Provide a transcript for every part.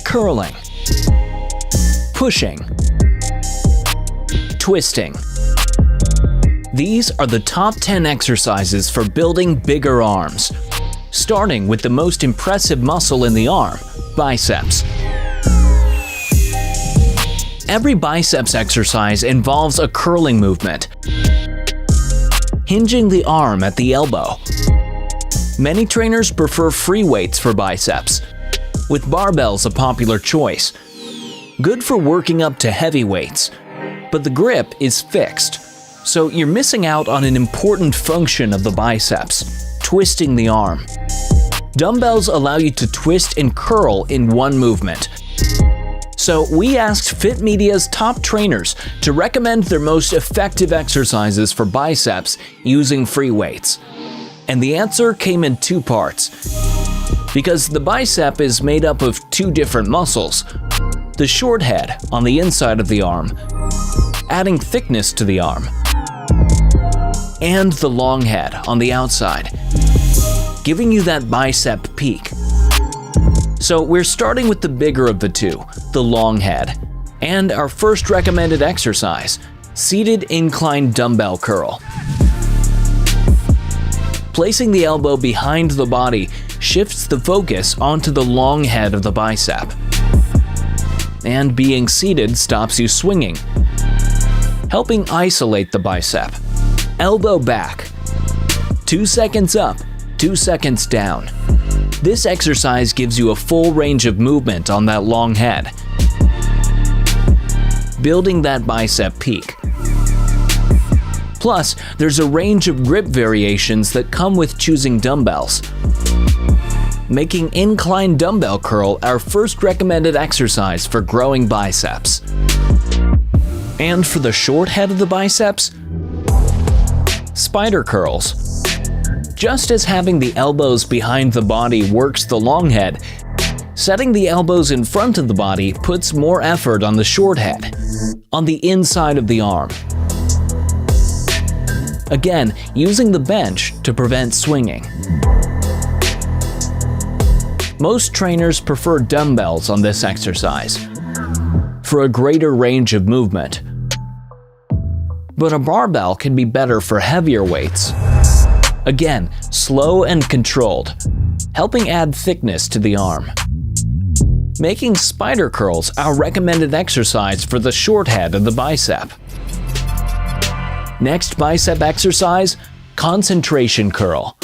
curling, pushing, twisting. These are the top 10 exercises for building bigger arms, starting with the most impressive muscle in the arm, biceps. Every biceps exercise involves a curling movement, hinging the arm at the elbow. Many trainers prefer free weights for biceps, with barbells a popular choice. Good for working up to heavy weights, but the grip is fixed, so you're missing out on an important function of the biceps, twisting the arm. Dumbbells allow you to twist and curl in one movement. So we asked Fit Media's top trainers to recommend their most effective exercises for biceps using free weights. And the answer came in two parts. Because the bicep is made up of two different muscles, the short head on the inside of the arm, adding thickness to the arm, and the long head on the outside, giving you that bicep peak. So we're starting with the bigger of the two, the long head, and our first recommended exercise, seated incline dumbbell curl. Placing the elbow behind the body shifts the focus onto the long head of the bicep. And being seated stops you swinging, helping isolate the bicep. Elbow back. 2 seconds up, 2 seconds down. This exercise gives you a full range of movement on that long head, building that bicep peak. Plus, there's a range of grip variations that come with choosing dumbbells, making incline dumbbell curl our first recommended exercise for growing biceps. And for the short head of the biceps, spider curls. Just as having the elbows behind the body works the long head, setting the elbows in front of the body puts more effort on the short head, on the inside of the arm. Again, using the bench to prevent swinging. Most trainers prefer dumbbells on this exercise for a greater range of movement. But a barbell can be better for heavier weights. Again, slow and controlled, helping add thickness to the arm. Making spider curls our recommended exercise for the short head of the bicep. Next bicep exercise, concentration curl.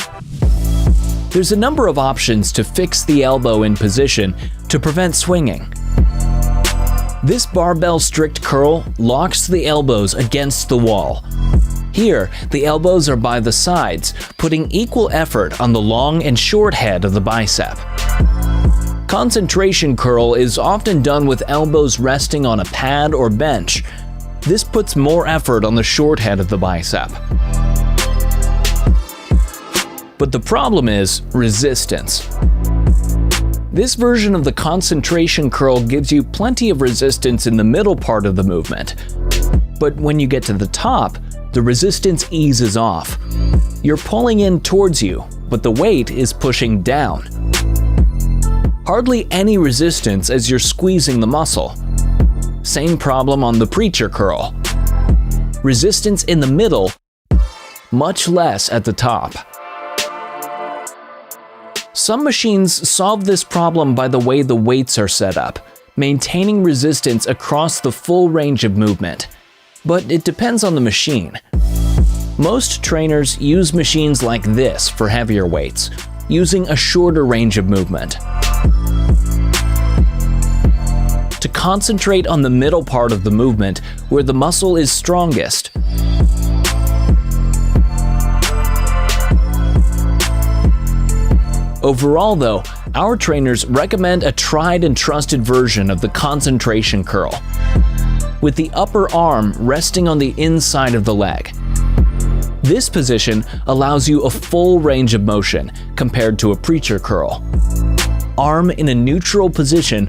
There's a number of options to fix the elbow in position to prevent swinging. This barbell strict curl locks the elbows against the wall. Here, the elbows are by the sides, putting equal effort on the long and short head of the bicep. Concentration curl is often done with elbows resting on a pad or bench. This puts more effort on the short head of the bicep. But the problem is resistance. This version of the concentration curl gives you plenty of resistance in the middle part of the movement. But when you get to the top, the resistance eases off. You're pulling in towards you, but the weight is pushing down. Hardly any resistance as you're squeezing the muscle. Same problem on the preacher curl. Resistance in the middle, much less at the top. Some machines solve this problem by the way the weights are set up, maintaining resistance across the full range of movement. But it depends on the machine. Most trainers use machines like this for heavier weights, using a shorter range of movement. To concentrate on the middle part of the movement where the muscle is strongest. Overall though, our trainers recommend a tried and trusted version of the concentration curl, with the upper arm resting on the inside of the leg. This position allows you a full range of motion compared to a preacher curl. Arm in a neutral position,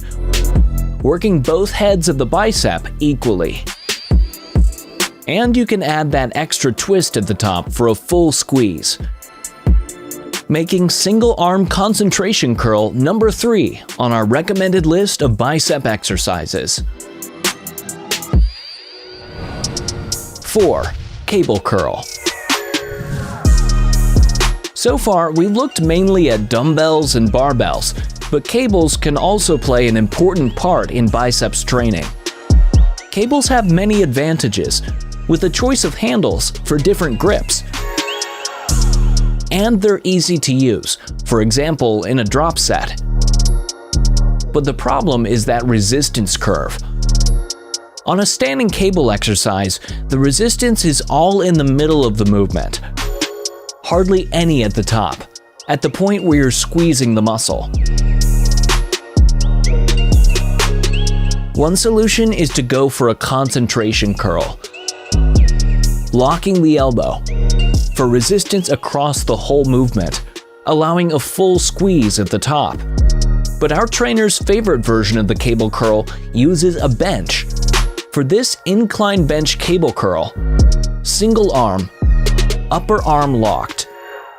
working both heads of the bicep equally. And you can add that extra twist at the top for a full squeeze. making single arm concentration curl number 3 on our recommended list of bicep exercises. 4. Cable curl. So far, we've looked mainly at dumbbells and barbells, but cables can also play an important part in biceps training. Cables have many advantages, with a choice of handles for different grips. And they're easy to use, for example in a drop set. But the problem is that resistance curve. On a standing cable exercise, the resistance is all in the middle of the movement. Hardly any at the top, at the point where you're squeezing the muscle. One solution is to go for a concentration curl, locking the elbow for resistance across the whole movement, allowing a full squeeze at the top. But our trainer's favorite version of the cable curl uses a bench. For this incline bench cable curl, single arm, upper arm locked,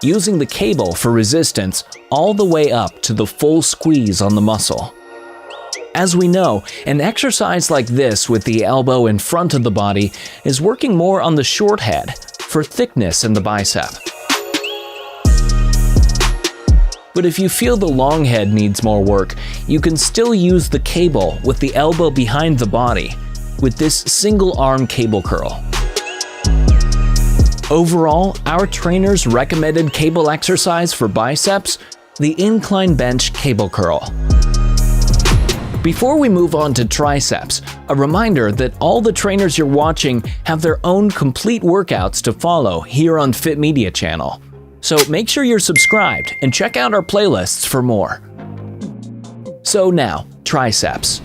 using the cable for resistance all the way up to the full squeeze on the muscle. As we know, an exercise like this with the elbow in front of the body is working more on the short head for thickness in the bicep. But if you feel the long head needs more work, you can still use the cable with the elbow behind the body with this single arm cable curl. Overall, our trainer's recommended cable exercise for biceps, the incline bench cable curl. Before we move on to triceps, a reminder that all the trainers you're watching have their own complete workouts to follow here on Fit Media channel. So make sure you're subscribed and check out our playlists for more. So now, triceps.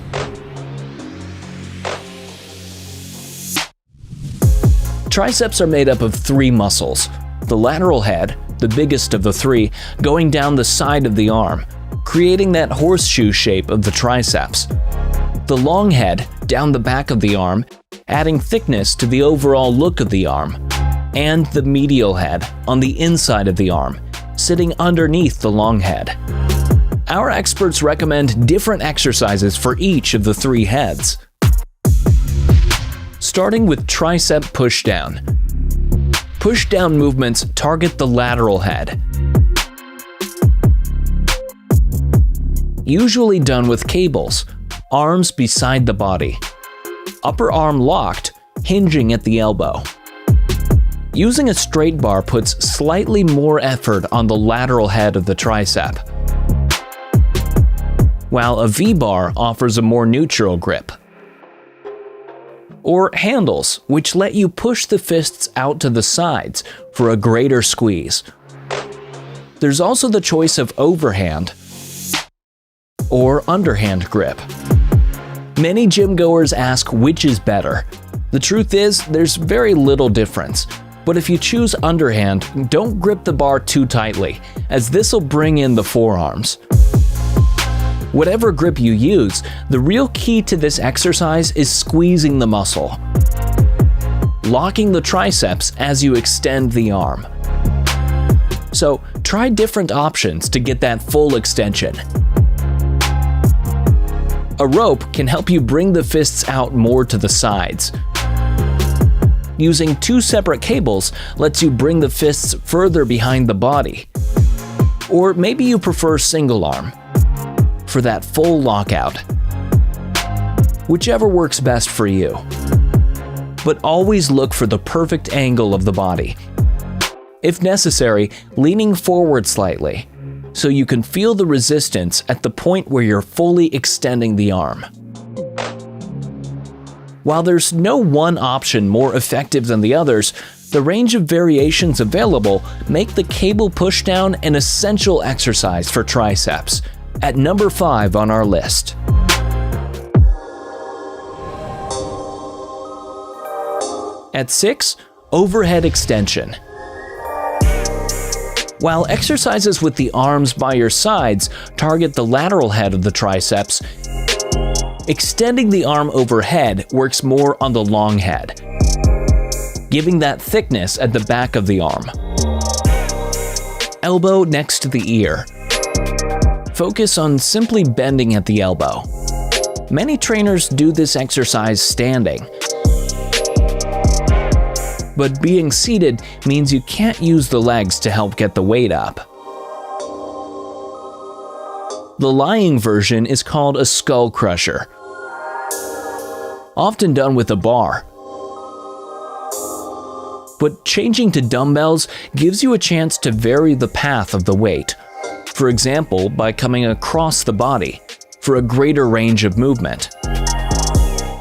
Triceps are made up of 3 muscles. The lateral head, the biggest of the 3, going down the side of the arm, creating that horseshoe shape of the triceps. The long head down the back of the arm, adding thickness to the overall look of the arm. And the medial head on the inside of the arm, sitting underneath the long head. Our experts recommend different exercises for each of the 3 heads. Starting with tricep pushdown. Pushdown movements target the lateral head. Usually done with cables, arms beside the body. Upper arm locked, hinging at the elbow. Using a straight bar puts slightly more effort on the lateral head of the tricep, while a V-bar offers a more neutral grip. Or handles, which let you push the fists out to the sides for a greater squeeze. There's also the choice of overhand or underhand grip. Many gym goers ask which is better. The truth is, there's very little difference. But if you choose underhand, don't grip the bar too tightly, as this will bring in the forearms. Whatever grip you use, the real key to this exercise is squeezing the muscle, locking the triceps as you extend the arm. So try different options to get that full extension. A rope can help you bring the fists out more to the sides. Using 2 separate cables lets you bring the fists further behind the body. Or maybe you prefer single arm for that full lockout. Whichever works best for you. But always look for the perfect angle of the body. If necessary, leaning forward slightly, so you can feel the resistance at the point where you're fully extending the arm. While there's no one option more effective than the others, the range of variations available make the cable pushdown an essential exercise for triceps, at number 5 on our list. At 6, overhead extension. While exercises with the arms by your sides target the lateral head of the triceps, extending the arm overhead works more on the long head, giving that thickness at the back of the arm. Elbow next to the ear. Focus on simply bending at the elbow. Many trainers do this exercise standing, but being seated means you can't use the legs to help get the weight up. The lying version is called a skull crusher, often done with a bar. But changing to dumbbells gives you a chance to vary the path of the weight, for example, by coming across the body for a greater range of movement.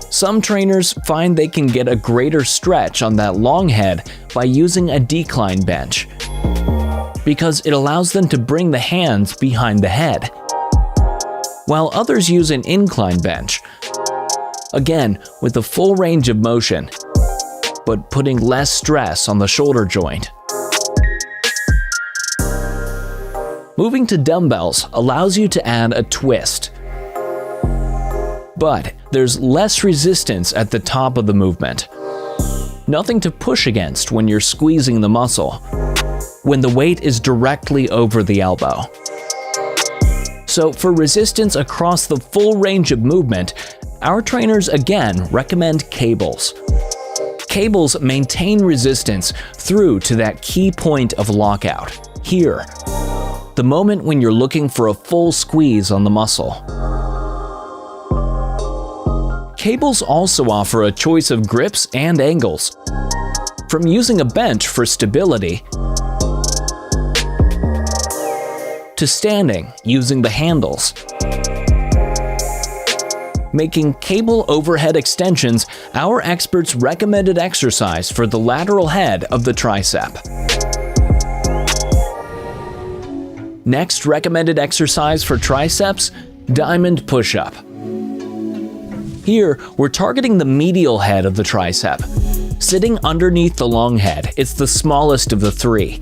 Some trainers find they can get a greater stretch on that long head by using a decline bench, because it allows them to bring the hands behind the head, while others use an incline bench, again with a full range of motion, but putting less stress on the shoulder joint. Moving to dumbbells allows you to add a twist, but there's less resistance at the top of the movement. Nothing to push against when you're squeezing the muscle, when the weight is directly over the elbow. So for resistance across the full range of movement, our trainers again recommend cables. Cables maintain resistance through to that key point of lockout, here, the moment when you're looking for a full squeeze on the muscle. Cables also offer a choice of grips and angles, from using a bench for stability to standing using the handles. Making cable overhead extensions our experts' recommended exercise for the lateral head of the tricep. Next recommended exercise for triceps, diamond push-up. Here, we're targeting the medial head of the tricep. Sitting underneath the long head, it's the smallest of the three.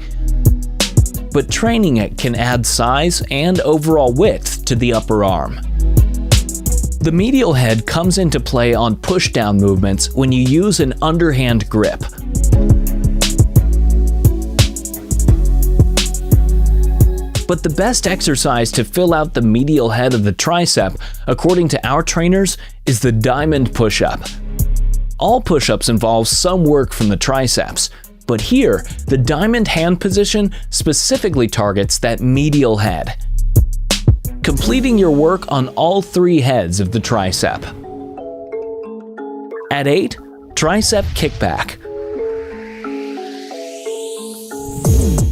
But training it can add size and overall width to the upper arm. The medial head comes into play on push-down movements when you use an underhand grip. But the best exercise to fill out the medial head of the tricep, according to our trainers, is the diamond push-up. All push-ups involve some work from the triceps, but here, the diamond hand position specifically targets that medial head, completing your work on all three heads of the tricep. At 8, tricep kickback.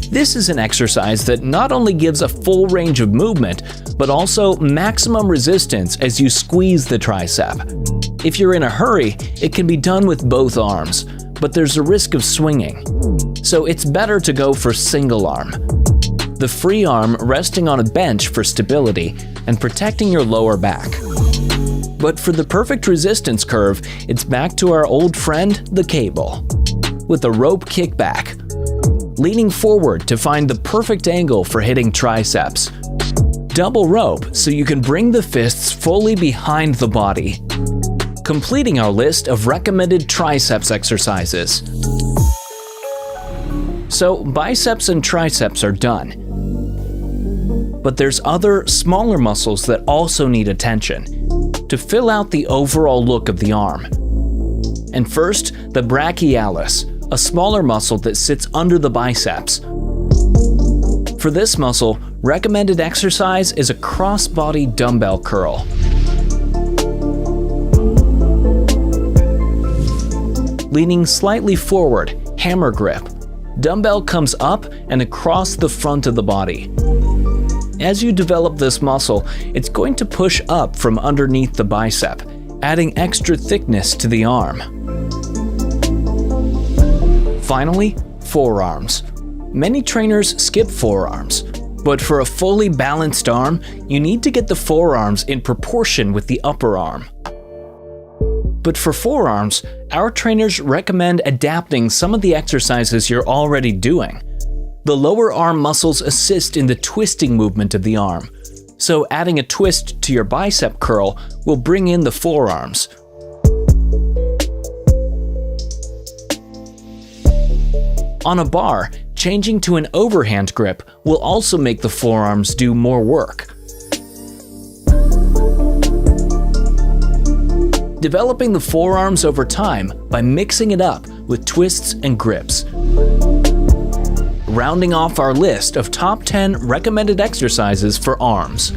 This is an exercise that not only gives a full range of movement, but also maximum resistance as you squeeze the tricep. If you're in a hurry, it can be done with both arms, but there's a risk of swinging. So it's better to go for single arm. The free arm resting on a bench for stability and protecting your lower back. But for the perfect resistance curve, it's back to our old friend, the cable, with a rope kickback, leaning forward to find the perfect angle for hitting triceps. Double rope so you can bring the fists fully behind the body. Completing our list of recommended triceps exercises. So biceps and triceps are done. But there's other, smaller muscles that also need attention to fill out the overall look of the arm. And first, the brachialis, a smaller muscle that sits under the biceps. For this muscle, recommended exercise is a cross-body dumbbell curl. Leaning slightly forward, hammer grip. Dumbbell comes up and across the front of the body. As you develop this muscle, it's going to push up from underneath the bicep, adding extra thickness to the arm. Finally, forearms. Many trainers skip forearms, but for a fully balanced arm, you need to get the forearms in proportion with the upper arm. But for forearms, our trainers recommend adapting some of the exercises you're already doing. The lower arm muscles assist in the twisting movement of the arm, so adding a twist to your bicep curl will bring in the forearms. On a bar, changing to an overhand grip will also make the forearms do more work. Developing the forearms over time by mixing it up with twists and grips. Rounding off our list of top 10 recommended exercises for arms.